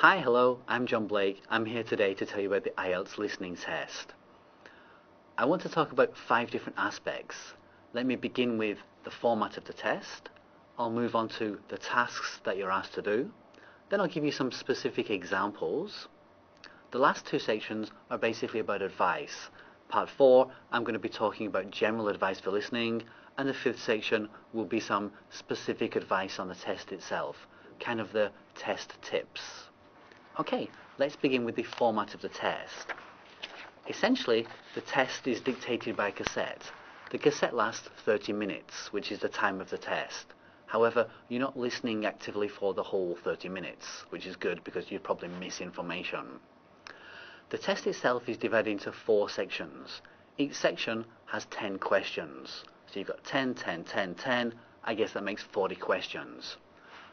Hi, hello, I'm John Blake. I'm here today to tell you about the IELTS listening test. I want to talk about 5 different aspects. Let me begin with the format of the test. I'll move on to the tasks that you're asked to do. Then I'll give you some specific examples. The last 2 sections are basically about advice. Part 4, I'm going to be talking about general advice for listening, and the 5th section will be some specific advice on the test itself, kind of the test tips. Okay, let's begin with the format of the test. Essentially, the test is dictated by a cassette. The cassette lasts 30 minutes, which is the time of the test. However, you're not listening actively for the whole 30 minutes, which is good because you'd probably miss information. The test itself is divided into 4 sections. Each section has 10 questions. So you've got 10, 10, 10, 10. I guess that makes 40 questions.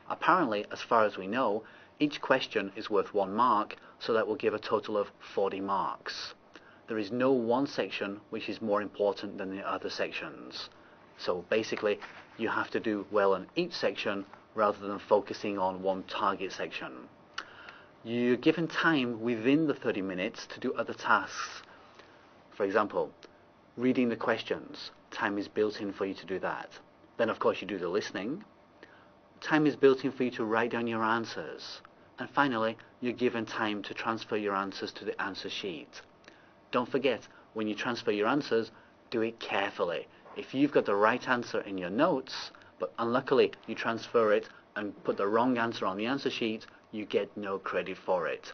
Apparently, as far as we know, each question is worth 1 mark, so that will give a total of 40 marks. There is no one section which is more important than the other sections. So basically, you have to do well in each section rather than focusing on one target section. You're given time within the 30 minutes to do other tasks. For example, reading the questions. Time is built in for you to do that. Then of course you do the listening. Time is built in for you to write down your answers. And finally, you're given time to transfer your answers to the answer sheet. Don't forget, when you transfer your answers, do it carefully. If you've got the right answer in your notes, but unluckily you transfer it and put the wrong answer on the answer sheet, you get no credit for it.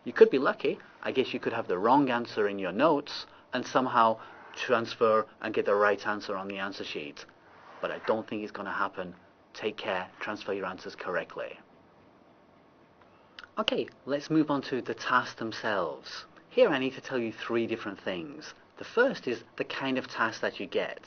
You could be lucky. I guess you could have the wrong answer in your notes and somehow transfer and get the right answer on the answer sheet. But I don't think it's going to happen. Take care, transfer your answers correctly. Okay, let's move on to the tasks themselves. Here I need to tell you 3 different things. The first is the kind of task that you get.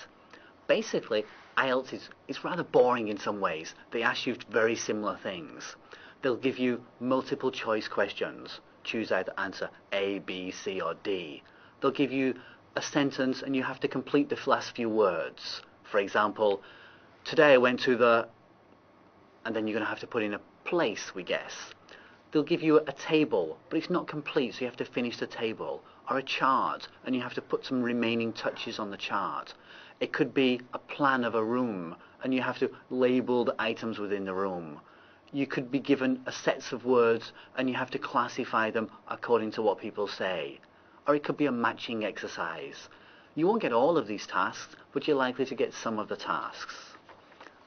Basically, IELTS is rather boring in some ways. They ask you very similar things. They'll give you multiple choice questions. Choose either answer A, B, C or D. They'll give you a sentence and you have to complete the last few words. For example, today I went to the... and then you're going to have to put in a place, we guess. They'll give you a table, but it's not complete, so you have to finish the table. Or a chart, and you have to put some remaining touches on the chart. It could be a plan of a room, and you have to label the items within the room. You could be given a sets of words, and you have to classify them according to what people say. Or it could be a matching exercise. You won't get all of these tasks, but you're likely to get some of the tasks.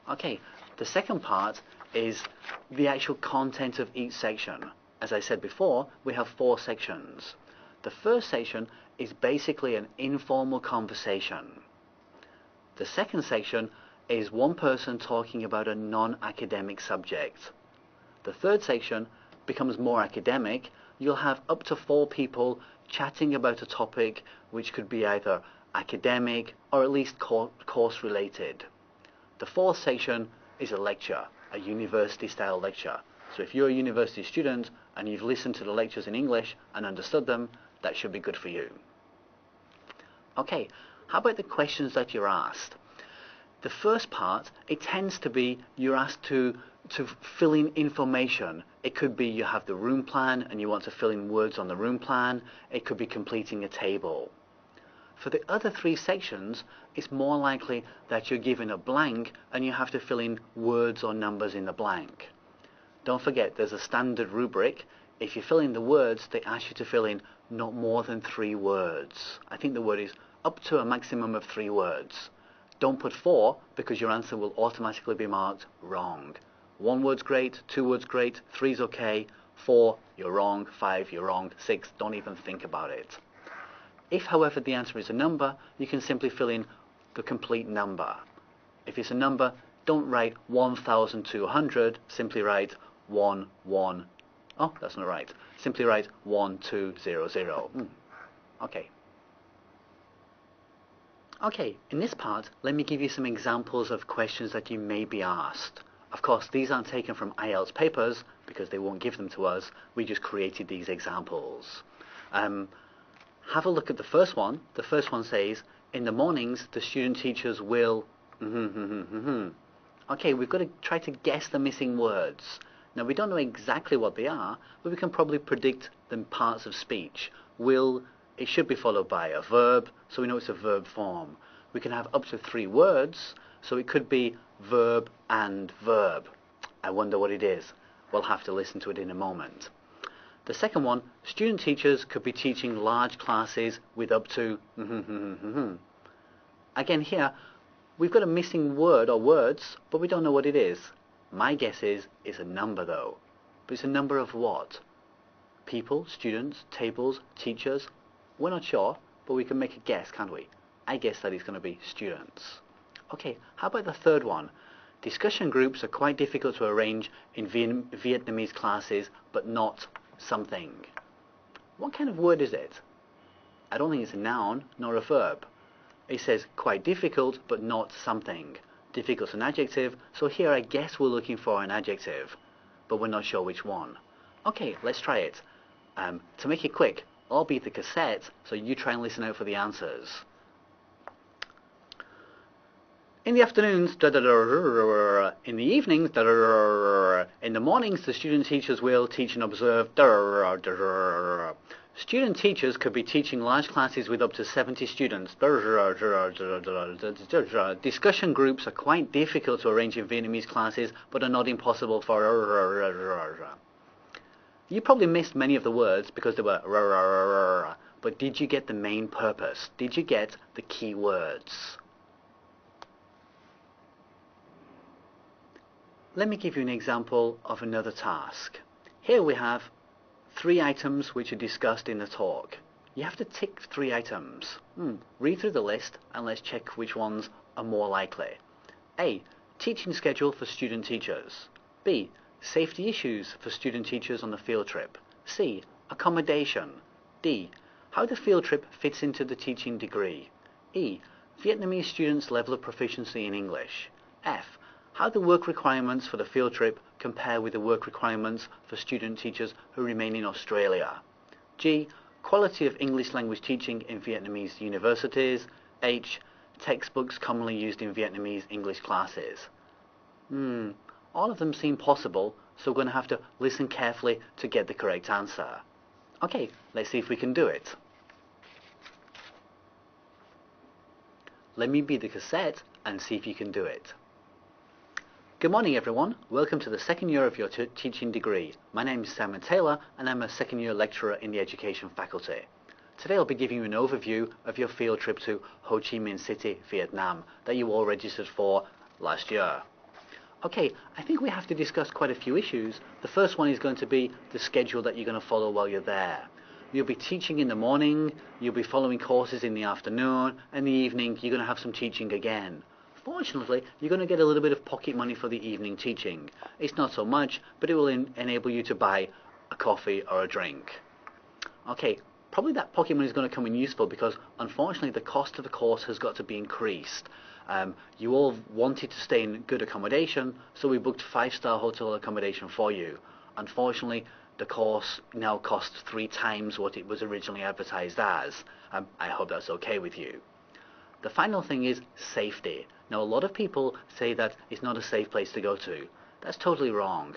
Okay, the second part is the actual content of each section. As I said before, we have 4 sections. The first section is basically an informal conversation. The second section is one person talking about a non-academic subject. The third section becomes more academic. You'll have up to 4 people chatting about a topic which could be either academic or at least course related. The fourth section is a lecture, a university style lecture. So if you're a university student and you've listened to the lectures in English and understood them, that should be good for you. Okay, how about the questions that you're asked? The first part, it tends to be you're asked to fill in information. It could be you have the room plan and you want to fill in words on the room plan. It could be completing a table. For the other 3 sections, it's more likely that you're given a blank and you have to fill in words or numbers in the blank. Don't forget, there's a standard rubric. If you fill in the words, they ask you to fill in not more than 3 words. I think the word is up to a maximum of 3 words. Don't put 4 because your answer will automatically be marked wrong. 1 word's great, 2 words great, 3's okay, 4 you're wrong, 5 you're wrong, 6 don't even think about it. If, however, the answer is a number, you can simply fill in the complete number. If it's a number, don't write 1,200, simply write 1, 1. Oh, that's not right. Simply write 1200. Okay. Okay, in this part, let me give you some examples of questions that you may be asked. Of course, these aren't taken from IELTS papers, because they won't give them to us. We just created these examples. Have a look at the first one. The first one says, in the mornings, the student teachers will... Okay, we've got to try to guess the missing words. Now, we don't know exactly what they are, but we can probably predict the parts of speech. Will, it should be followed by a verb, so we know it's a verb form. We can have up to 3 words, so it could be verb and verb. I wonder what it is. We'll have to listen to it in a moment. The second one, student teachers could be teaching large classes with up to Again here, we've got a missing word or words, but we don't know what it is. My guess is it's a number though. But it's a number of what? People, students, tables, teachers? We're not sure, but we can make a guess, can't we? I guess that it's going to be students. Okay, how about the third one? Discussion groups are quite difficult to arrange in Vietnamese classes, but not something. What kind of word is it? I don't think it's a noun nor a verb. It says quite difficult, but not something. Difficult is an adjective, so here I guess we're looking for an adjective, but we're not sure which one. Okay, let's try it. To make it quick, I'll be the cassette, so you try and listen out for the answers. In the afternoons, in the evenings, in the mornings, the student teachers will teach and observe. Student teachers could be teaching large classes with up to 70 students. Discussion groups are quite difficult to arrange in Vietnamese classes, but are not impossible for. You probably missed many of the words because they were but did you get the main purpose? Did you get the key words? Let me give you an example of another task. Here we have 3 items which are discussed in the talk. You have to tick 3 items. Read through the list and let's check which ones are more likely. A. Teaching schedule for student teachers. B. Safety issues for student teachers on the field trip. C. Accommodation. D. How the field trip fits into the teaching degree. E. Vietnamese students' level of proficiency in English. F. How the work requirements for the field trip compare with the work requirements for student teachers who remain in Australia. G. Quality of English language teaching in Vietnamese universities. H. Textbooks commonly used in Vietnamese English classes. All of them seem possible, so we're going to have to listen carefully to get the correct answer. Okay, let's see if we can do it. Let me be the cassette and see if you can do it. Good morning everyone, welcome to the second year of your teaching degree. My name is Simon Taylor and I'm a second year lecturer in the education faculty. Today I'll be giving you an overview of your field trip to Ho Chi Minh City, Vietnam that you all registered for last year. Okay, I think we have to discuss quite a few issues. The first one is going to be the schedule that you're going to follow while you're there. You'll be teaching in the morning, you'll be following courses in the afternoon, and in the evening you're going to have some teaching again. Fortunately, you're going to get a little bit of pocket money for the evening teaching. It's not so much, but it will enable you to buy a coffee or a drink. Okay, probably that pocket money is going to come in useful because unfortunately the cost of the course has got to be increased. You all wanted to stay in good accommodation, so we booked 5-star hotel accommodation for you. Unfortunately, the course now costs 3 times what it was originally advertised as. I hope that's okay with you. The final thing is safety. Now, a lot of people say that it's not a safe place to go to. That's totally wrong.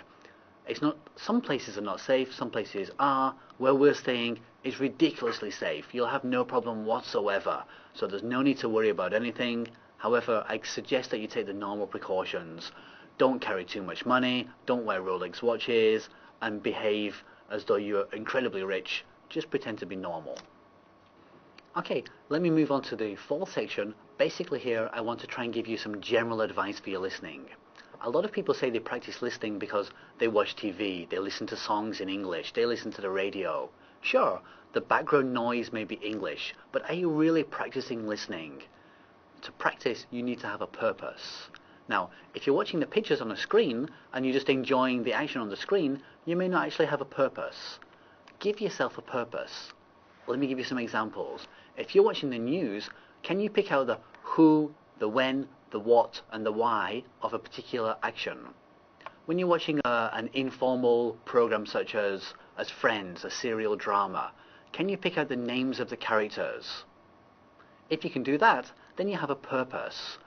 It's not. Some places are not safe, some places are. Where we're staying is ridiculously safe. You'll have no problem whatsoever. So there's no need to worry about anything. However, I suggest that you take the normal precautions. Don't carry too much money, don't wear Rolex watches, and behave as though you're incredibly rich. Just pretend to be normal. Okay, let me move on to the fourth section. Basically here, I want to try and give you some general advice for your listening. A lot of people say they practice listening because they watch TV, they listen to songs in English, they listen to the radio. Sure, the background noise may be English, but are you really practicing listening? To practice, you need to have a purpose. Now, if you're watching the pictures on a screen and you're just enjoying the action on the screen, you may not actually have a purpose. Give yourself a purpose. Let me give you some examples. If you're watching the news, can you pick out the who, the when, the what, and the why of a particular action? When you're watching an informal program such as Friends, a serial drama, can you pick out the names of the characters? If you can do that, then you have a purpose.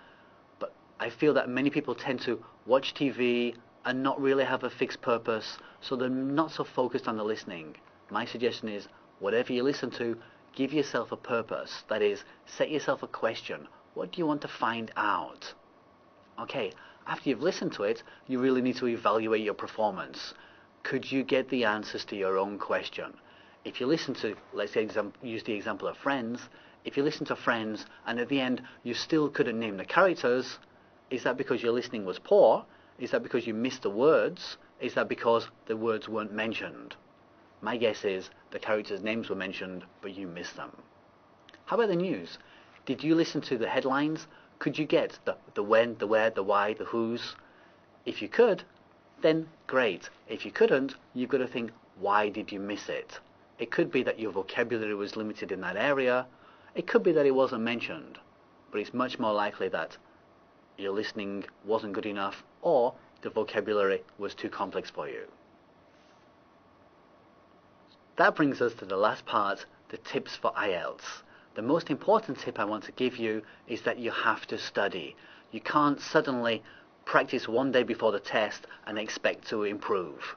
But I feel that many people tend to watch TV, and not really have a fixed purpose, so they're not so focused on the listening. My suggestion is, whatever you listen to, give yourself a purpose. That is, set yourself a question. What do you want to find out? Okay, after you've listened to it, you really need to evaluate your performance. Could you get the answers to your own question? If you listen to, let's say, use the example of Friends, if you listen to Friends and at the end you still couldn't name the characters, is that because your listening was poor? Is that because you missed the words? Is that because the words weren't mentioned? My guess is the characters' names were mentioned, but you missed them. How about the news? Did you listen to the headlines? Could you get the when, the where, the why, the whos? If you could, then great. If you couldn't, you've got to think, why did you miss it? It could be that your vocabulary was limited in that area. It could be that it wasn't mentioned. But it's much more likely that your listening wasn't good enough or the vocabulary was too complex for you. That brings us to the last part, the tips for IELTS. The most important tip I want to give you is that you have to study. You can't suddenly practice one day before the test and expect to improve.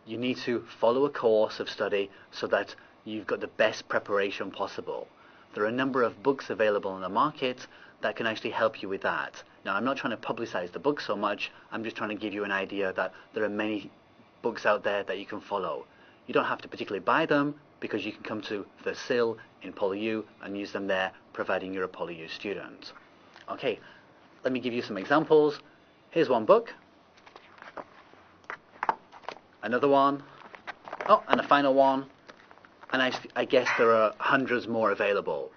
You need to follow a course of study so that you've got the best preparation possible. There are a number of books available on the market that can actually help you with that. Now, I'm not trying to publicize the book so much, I'm just trying to give you an idea that there are many books out there that you can follow. You don't have to particularly buy them, because you can come to the SIL in PolyU and use them there, providing you're a PolyU student. Okay, let me give you some examples. Here's one book, another one, oh, and a final one, and I guess there are hundreds more available.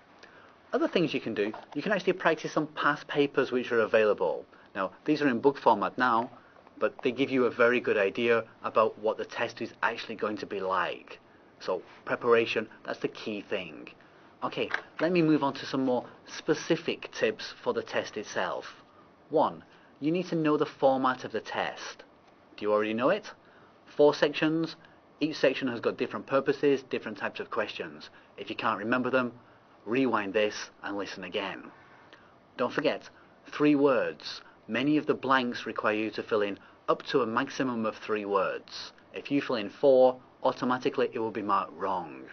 Other things you can do, you can actually practice some past papers which are available. Now, these are in book format now, but they give you a very good idea about what the test is actually going to be like. So, preparation, that's the key thing. Okay, let me move on to some more specific tips for the test itself. 1. You need to know the format of the test. Do you already know it? 4 sections. Each section has got different purposes, different types of questions. If you can't remember them, rewind this and listen again. Don't forget, 3 words. Many of the blanks require you to fill in up to a maximum of 3 words. If you fill in 4, automatically it will be marked wrong.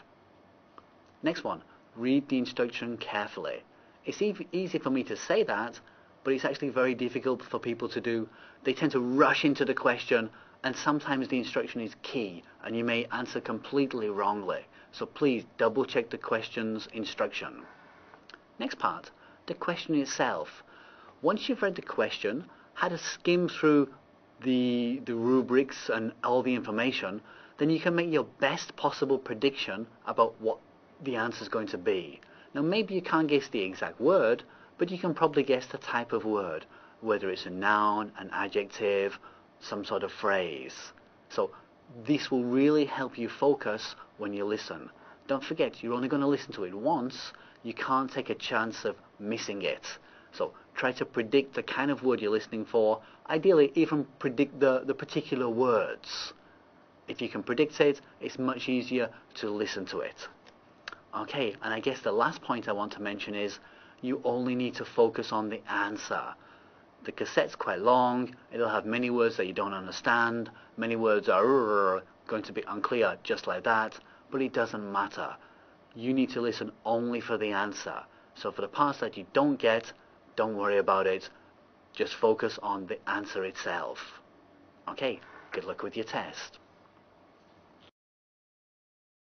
Next one, read the instruction carefully. It's easy for me to say that, but it's actually very difficult for people to do. They tend to rush into the question, and sometimes the instruction is key and you may answer completely wrongly. So please double check the question's instruction. Next part, the question itself. Once you've read the question, had a skim through the rubrics and all the information, then you can make your best possible prediction about what the answer is going to be. Now, maybe you can't guess the exact word, but you can probably guess the type of word, whether it's a noun, an adjective, some sort of phrase. So this will really help you focus when you listen. Don't forget, you're only going to listen to it once. You can't take a chance of missing it. So try to predict the kind of word you're listening for. Ideally, even predict the particular words. If you can predict it, it's much easier to listen to it. Okay, and I guess the last point I want to mention is you only need to focus on the answer. The cassette's quite long, it'll have many words that you don't understand, many words are going to be unclear just like that, but it doesn't matter. You need to listen only for the answer. So for the parts that you don't get, don't worry about it, just focus on the answer itself. Okay, good luck with your test.